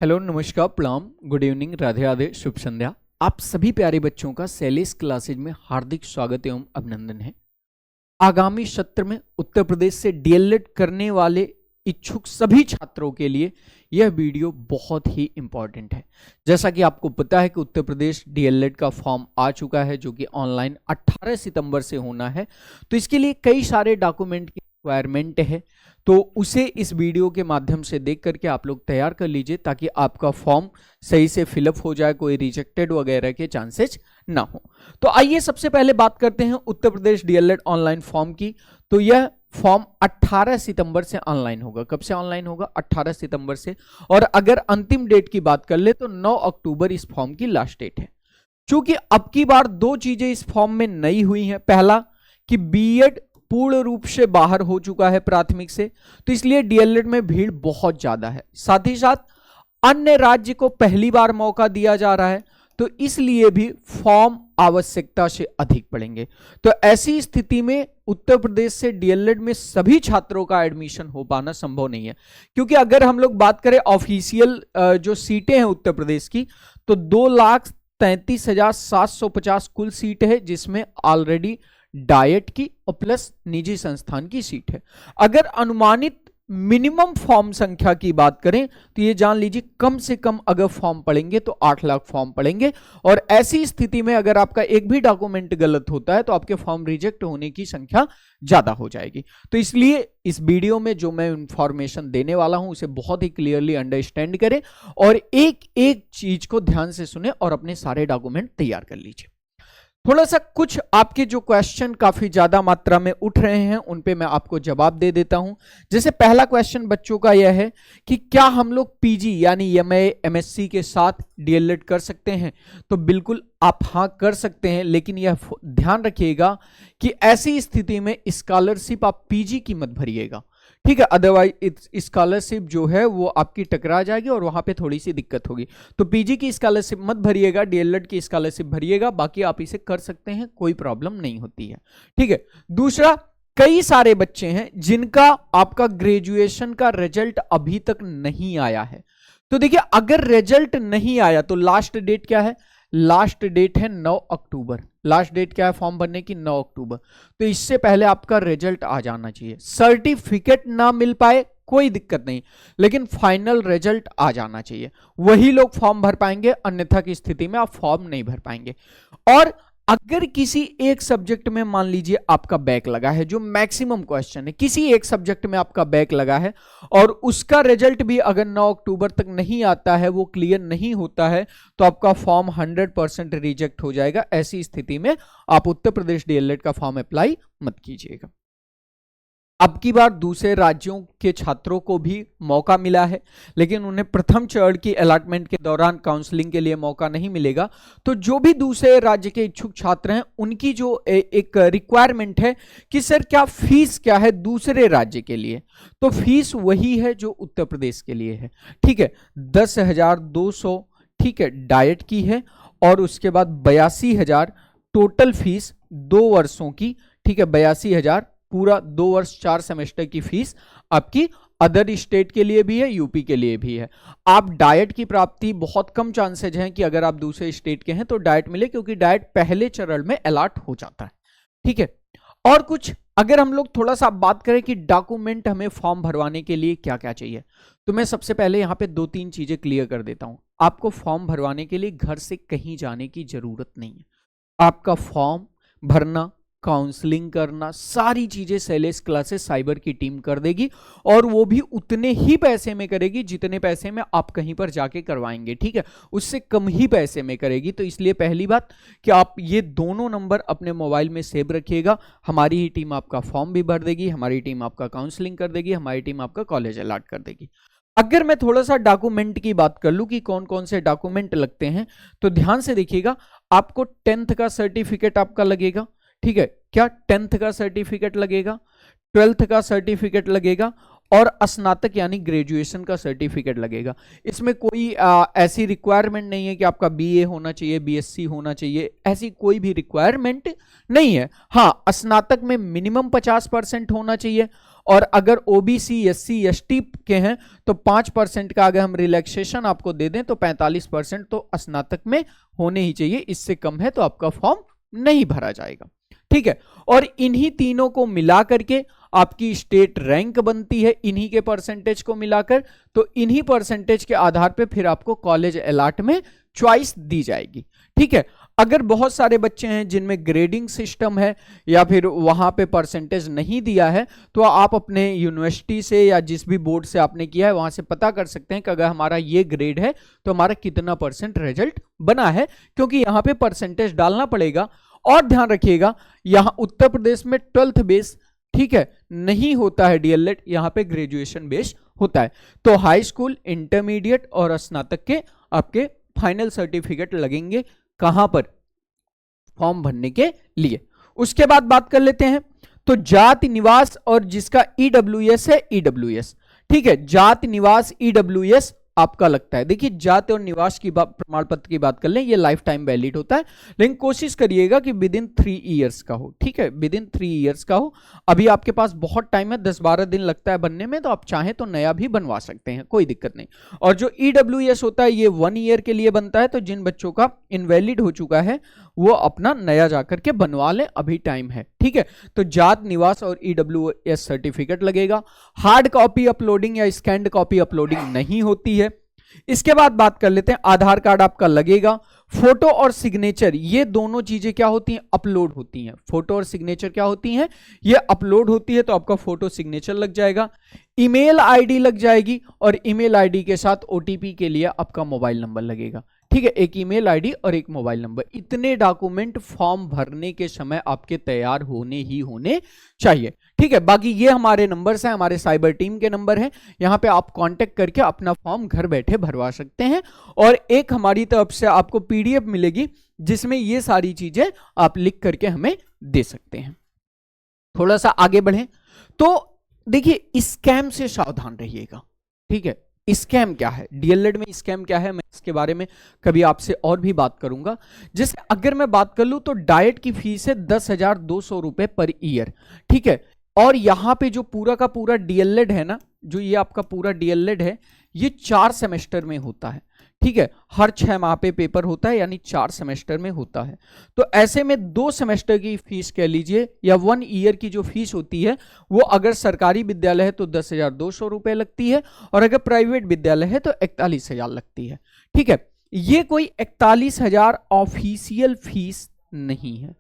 Hello, नमस्कार, प्रणाम, good evening, Radhe Radhe, शुभ संध्या। आप सभी प्यारे बच्चों का सैलेस क्लासेज में हार्दिक स्वागत एवं अभिनंदन है। आगामी सत्र में उत्तर प्रदेश से डीएलएड करने वाले इच्छुक सभी छात्रों के लिए यह वीडियो बहुत ही इंपॉर्टेंट है। जैसा कि आपको पता है कि उत्तर प्रदेश डीएलएड का फॉर्म आ चुका है, जो कि ऑनलाइन 18 सितंबर से होना है। तो इसके लिए कई सारे डॉक्यूमेंट की रिक्वायरमेंट है, तो उसे इस वीडियो के माध्यम से देख करके आप लोग तैयार कर लीजिए, ताकि आपका फॉर्म सही से फिलअप हो जाए, कोई रिजेक्टेड वगैरह के चांसेस ना हो। तो आइए सबसे पहले बात करते हैं Uttar Pradesh DElEd online form की। तो यह फॉर्म 18 सितंबर से ऑनलाइन होगा। कब से ऑनलाइन होगा? 18 सितंबर से। और अगर अंतिम डेट की बात कर ले तो 9 अक्टूबर इस फॉर्म की लास्ट डेट है। क्योंकि अब की बार दो चीजें इस फॉर्म में नई हुई हैं। पहला कि बीएड पूर्ण रूप से बाहर हो चुका है प्राथमिक से, तो इसलिए डीएलएड में भीड़ बहुत ज्यादा है। साथ ही साथ अन्य राज्य को पहली बार मौका दिया जा रहा है, तो इसलिए भी फॉर्म आवश्यकता से अधिक पड़ेंगे। तो ऐसी स्थिति में उत्तर प्रदेश से डीएलएड में सभी छात्रों का एडमिशन हो पाना संभव नहीं है। क्योंकि अगर हम लोग बात करें ऑफिशियल जो सीटें हैं उत्तर प्रदेश की, तो 2,33,750 कुल सीट है, जिसमें ऑलरेडी डाइट की और प्लस निजी संस्थान की सीट है। अगर अनुमानित मिनिमम फॉर्म संख्या की बात करें तो ये जान लीजिए कम से कम अगर फॉर्म पड़ेंगे तो 8 लाख फॉर्म पड़ेंगे। और ऐसी स्थिति में अगर आपका एक भी डॉक्यूमेंट गलत होता है तो आपके फॉर्म रिजेक्ट होने की संख्या ज्यादा हो जाएगी। तो इसलिए इस वीडियो में जो मैं इंफॉर्मेशन देने वाला हूं उसे बहुत ही क्लियरली अंडरस्टैंड करें और एक एक चीज को ध्यान से सुने और अपने सारे डॉक्यूमेंट तैयार कर लीजिए। थोड़ा सा कुछ आपके जो क्वेश्चन काफी ज्यादा मात्रा में उठ रहे हैं उन पे मैं आपको जवाब दे देता हूं। जैसे पहला क्वेश्चन बच्चों का यह है कि क्या हम लोग पीजी यानी एमए एमएससी के साथ डीएलएड कर सकते हैं? तो बिल्कुल आप हाँ कर सकते हैं, लेकिन यह ध्यान रखिएगा कि ऐसी स्थिति में स्कॉलरशिप आप पीजी की मत भरिएगा, ठीक है। अदरवाइज स्कॉलरशिप जो है वो आपकी टकरा जाएगी और वहां पे थोड़ी सी दिक्कत होगी। तो पीजी की स्कॉलरशिप मत भरिएगा, डीएलएड की स्कॉलरशिप भरिएगा। बाकी आप इसे कर सकते हैं, कोई प्रॉब्लम नहीं होती है, ठीक है। दूसरा, कई सारे बच्चे हैं जिनका आपका ग्रेजुएशन का रिजल्ट अभी तक नहीं आया है। तो देखिए, अगर रिजल्ट नहीं आया तो लास्ट डेट क्या है? लास्ट डेट है 9 अक्टूबर। लास्ट डेट क्या है फॉर्म भरने की? 9 अक्टूबर। तो इससे पहले आपका रिजल्ट आ जाना चाहिए। सर्टिफिकेट ना मिल पाए कोई दिक्कत नहीं, लेकिन फाइनल रिजल्ट आ जाना चाहिए। वही लोग फॉर्म भर पाएंगे, अन्यथा की स्थिति में आप फॉर्म नहीं भर पाएंगे। और अगर किसी एक सब्जेक्ट में मान लीजिए आपका बैक लगा है, जो मैक्सिमम क्वेश्चन है, किसी एक सब्जेक्ट में आपका बैक लगा है और उसका रिजल्ट भी अगर 9 अक्टूबर तक नहीं आता है, वो क्लियर नहीं होता है, तो आपका फॉर्म 100% रिजेक्ट हो जाएगा। ऐसी स्थिति में आप उत्तर प्रदेश डीएलएड का फॉर्म अप्लाई मत कीजिएगा। अब की बार दूसरे राज्यों के छात्रों को भी मौका मिला है, लेकिन उन्हें प्रथम चरण की अलॉटमेंट के दौरान काउंसलिंग के लिए मौका नहीं मिलेगा। तो जो भी दूसरे राज्य के इच्छुक छात्र हैं, उनकी जो एक रिक्वायरमेंट है कि सर क्या फीस क्या है दूसरे राज्य के लिए, तो फीस वही है जो उत्तर प्रदेश के लिए है, ठीक है। 10,200, ठीक है, डाइट की है। और उसके बाद 82,000 टोटल फीस 2 वर्षों की, ठीक है। 82,000 पूरा 2 वर्ष 4 सेमेस्टर की फीस आपकी अदर स्टेट के लिए भी है, यूपी के लिए भी है। आप डाइट की प्राप्ति बहुत कम चांसेज हैं कि अगर आप दूसरे स्टेट के हैं तो डाइट मिले, क्योंकि डाइट पहले चरण में अलॉट हो जाता है, ठीक है। और कुछ अगर हम लोग थोड़ा सा बात करें कि डॉक्यूमेंट हमें फॉर्म भरवाने के लिए क्या क्या चाहिए, तो मैं सबसे पहले यहाँ पे 2-3 चीजें क्लियर कर देता हूं। आपको फॉर्म भरवाने के लिए घर से कहीं जाने की जरूरत नहीं है। आपका फॉर्म भरना, काउंसलिंग करना, सारी चीजें सैलेस क्लासेस साइबर की टीम कर देगी, और वो भी उतने ही पैसे में करेगी जितने पैसे में आप कहीं पर जाके करवाएंगे, ठीक है। उससे कम ही पैसे में करेगी। तो इसलिए पहली बात कि आप ये दोनों नंबर अपने मोबाइल में सेव रखिएगा। हमारी ही टीम आपका फॉर्म भी भर देगी, हमारी टीम आपका काउंसलिंग कर देगी, हमारी टीम आपका कॉलेज अलॉट कर देगी। अगर मैं थोड़ा सा डॉक्यूमेंट की बात कर लूं कि कौन कौन से डॉक्यूमेंट लगते हैं, तो ध्यान से देखिएगा। आपको 10th का सर्टिफिकेट आपका लगेगा, ठीक है। क्या 10th का सर्टिफिकेट लगेगा, 12th का सर्टिफिकेट लगेगा और स्नातक यानी ग्रेजुएशन का सर्टिफिकेट लगेगा। इसमें कोई ऐसी रिक्वायरमेंट नहीं है कि आपका बीए होना चाहिए, बीएससी होना चाहिए, ऐसी कोई भी रिक्वायरमेंट नहीं है। हाँ, स्नातक में मिनिमम 50% होना चाहिए और अगर ओबीसी, एससी, एसटी के हैं तो 5% का अगर हम रिलैक्सेशन आपको दे दें तो 45% तो स्नातक में होने ही चाहिए, इससे कम है तो आपका फॉर्म नहीं भरा जाएगा। ठीक है, और इन्हीं तीनों को मिला करके आपकी स्टेट रैंक बनती है, इन्हीं के परसेंटेज को मिलाकर, तो इन्हीं परसेंटेज के आधार पे फिर आपको कॉलेज अलॉट में चॉइस दी जाएगी। ठीक है, अगर बहुत सारे बच्चे हैं जिनमें ग्रेडिंग सिस्टम है या फिर वहां पे परसेंटेज नहीं दिया है, तो आप अपने यूनिवर्सिटी से या जिस भी बोर्ड से आपने किया है वहां से पता कर सकते हैं कि अगर हमारा ये ग्रेड है तो हमारा कितना परसेंट रिजल्ट बना है, क्योंकि यहाँ पे परसेंटेज डालना पड़ेगा। और ध्यान रखिएगा, यहाँ उत्तर प्रदेश में 12th बेस, ठीक है, नहीं होता है डीएलएड, यहाँ पे ग्रेजुएशन बेस होता है। तो हाई स्कूल, इंटरमीडिएट और स्नातक के आपके फाइनल सर्टिफिकेट लगेंगे कहां पर, फॉर्म भरने के लिए। उसके बाद बात कर लेते हैं तो जाति निवास और जिसका ईडब्ल्यूएस है, ईडब्ल्यूएस, ठीक है, जाति निवास ईडब्ल्यूएस आपका लगता है। देखिए जाति और निवास की प्रमाण पत्र की बात कर लें, ये लाइफ टाइम वैलिड होता है, लेकिन कोशिश करिएगा कि विद इन 3 ईयर्स का हो। ठीक है, विद इन 3 ईयर्स का हो। अभी आपके पास बहुत टाइम है, 10-12 दिन लगता है बनने में, तो आप चाहें तो नया भी बनवा सकते हैं, कोई दिक्कत नहीं। और जो ईडब्ल्यूएस होता है ये 1 ईयर के लिए बनता है, तो जिन बच्चों का इनवैलिड हो चुका है वो अपना नया जाकर के बनवा ले, अभी टाइम है। ठीक है, तो जात निवास और ईडब्ल्यूएस सर्टिफिकेट लगेगा। हार्ड कॉपी अपलोडिंग या स्कैन्ड कॉपी अपलोडिंग नहीं होती है। इसके बाद बात कर लेते हैं, आधार कार्ड आपका लगेगा। फोटो और सिग्नेचर, ये दोनों चीजें क्या होती हैं, अपलोड होती हैं। फोटो और सिग्नेचर क्या होती हैं, ये अपलोड होती है, तो आपका फोटो सिग्नेचर लग जाएगा। ईमेल आईडी लग जाएगी, और ईमेल आईडी के साथ ओटीपी के लिए आपका मोबाइल नंबर लगेगा। ठीक है, एक ईमेल आईडी और एक मोबाइल नंबर, इतने डॉक्यूमेंट फॉर्म भरने के समय आपके तैयार होने ही होने चाहिए। ठीक है, बाकी ये हमारे नंबर्स हैं, हमारे साइबर टीम के नंबर हैं, यहाँ पे आप कांटेक्ट करके अपना फॉर्म घर बैठे भरवा सकते हैं। और एक हमारी तरफ से आपको पीडीएफ मिलेगी जिसमें ये सारी चीजें आप लिख करके हमें दे सकते हैं। थोड़ा सा आगे बढ़ें तो देखिए स्कैम से सावधान रहिएगा। ठीक है, स्कैम क्या है, डीएलएड में स्कैम क्या है, मैं इसके बारे में कभी आपसे और भी बात करूंगा। जैसे अगर मैं बात कर लूं तो डाइट की फीस है 10,200 रुपए पर ईयर। ठीक है, और यहां पे जो पूरा का पूरा डीएलएड है ना, जो ये आपका पूरा डीएलएड है, ये 4 सेमेस्टर में होता है। ठीक है, हर 6 माह पे पेपर होता है, यानी 4 सेमेस्टर में होता है। तो ऐसे में 2 सेमेस्टर की फीस कह लीजिए, या 1 ईयर की जो फीस होती है वो अगर सरकारी विद्यालय है तो 10,200 रुपए लगती है, और अगर प्राइवेट विद्यालय है तो 41,000 लगती है। ठीक है, ये कोई 41,000 ऑफिशियल फीस नहीं है।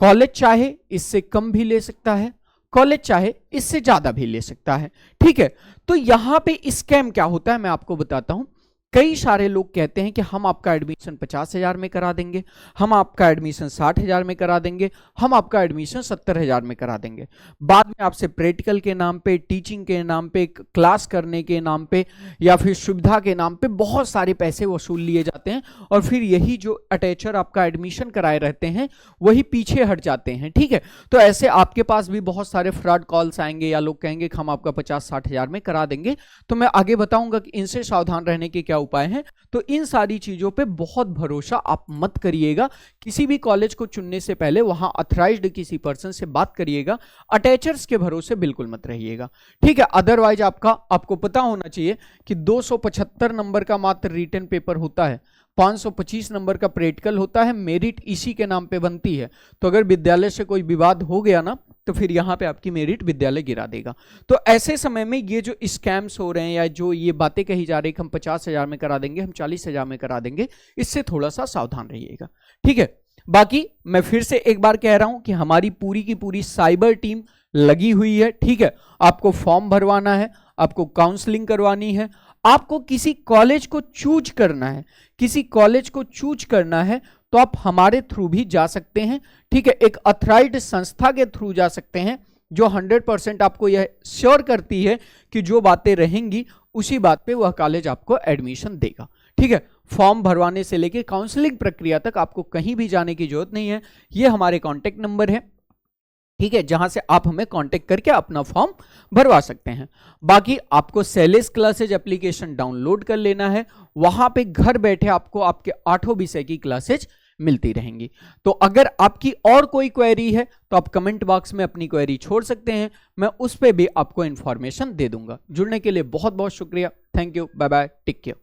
कॉलेज चाहे इससे कम भी ले सकता है, कॉलेज चाहे इससे ज्यादा भी ले सकता है। ठीक है, तो यहां पे स्कैम क्या होता है मैं आपको बताता हूं। कई सारे लोग कहते हैं कि हम आपका एडमिशन 50,000 में करा देंगे, हम आपका एडमिशन 60,000 में करा देंगे, हम आपका एडमिशन 70,000 में करा देंगे। बाद में आपसे प्रैक्टिकल के नाम पे, टीचिंग के नाम पे, क्लास करने के नाम पे, या फिर सुविधा के नाम पे बहुत सारे पैसे वसूल लिए जाते हैं, और फिर यही जो अटैचर आपका एडमिशन कराए रहते हैं वही पीछे हट जाते हैं। ठीक है, तो ऐसे आपके पास भी बहुत सारे फ्रॉड कॉल्स आएंगे, या लोग कहेंगे कि हम आपका 50-60,000 में करा देंगे। तो मैं आगे बताऊंगा कि इनसे सावधान रहने के क्या उपाय हैं। तो इन सारी चीजों पे बहुत भरोसा आप मत करिएगा। किसी भी कॉलेज को चुनने से पहले वहां ऑथराइज्ड किसी पर्सन से बात करिएगा, अटैचर्स के भरोसे बिल्कुल मत रहिएगा। ठीक है, अदरवाइज आपको पता होना चाहिए कि 275 नंबर का मात्र रिटन पेपर होता है, 525 नंबर का प्रैक्टिकल होता है, मेरिट इसी के नाम पे बनती है। तो अगर विद्यालय से कोई विवाद हो गया ना, तो फिर यहां पे आपकी मेरिट विद्यालय गिरा देगा। तो ऐसे समय में ये जो स्कैम्स हो रहे हैं, या जो ये बातें कही जा रही कि हम 50,000 में करा देंगे, हम 40,000 में करा देंगे, इससे थोड़ा सा सावधान रहिएगा। ठीक है, बाकी मैं फिर से एक बार कह रहा हूं कि हमारी पूरी की पूरी साइबर टीम लगी हुई है। ठीक है, आपको फॉर्म भरवाना है, आपको काउंसलिंग करवानी है, आपको किसी कॉलेज को चूज करना है, किसी कॉलेज को चूज करना है तो आप हमारे थ्रू भी जा सकते हैं। ठीक है, एक अथराइज्ड संस्था के थ्रू जा सकते हैं जो 100% आपको यह श्योर करती है कि जो बातें रहेंगी उसी बात पे वह कॉलेज आपको एडमिशन देगा। ठीक है, फॉर्म भरवाने से लेके काउंसलिंग प्रक्रिया तक आपको कहीं भी जाने की जरूरत नहीं है। ये हमारे कॉन्टेक्ट नंबर है, ठीक है, जहां से आप हमें कांटेक्ट करके अपना फॉर्म भरवा सकते हैं। बाकी आपको सेलेस क्लासेज एप्लीकेशन डाउनलोड कर लेना है, वहां पे घर बैठे आपको आपके 8 विषय की क्लासेज मिलती रहेंगी। तो अगर आपकी और कोई क्वेरी है तो आप कमेंट बॉक्स में अपनी क्वेरी छोड़ सकते हैं, मैं उस पर भी आपको इंफॉर्मेशन दे दूंगा। जुड़ने के लिए बहुत बहुत शुक्रिया। Thank you, bye bye, take care.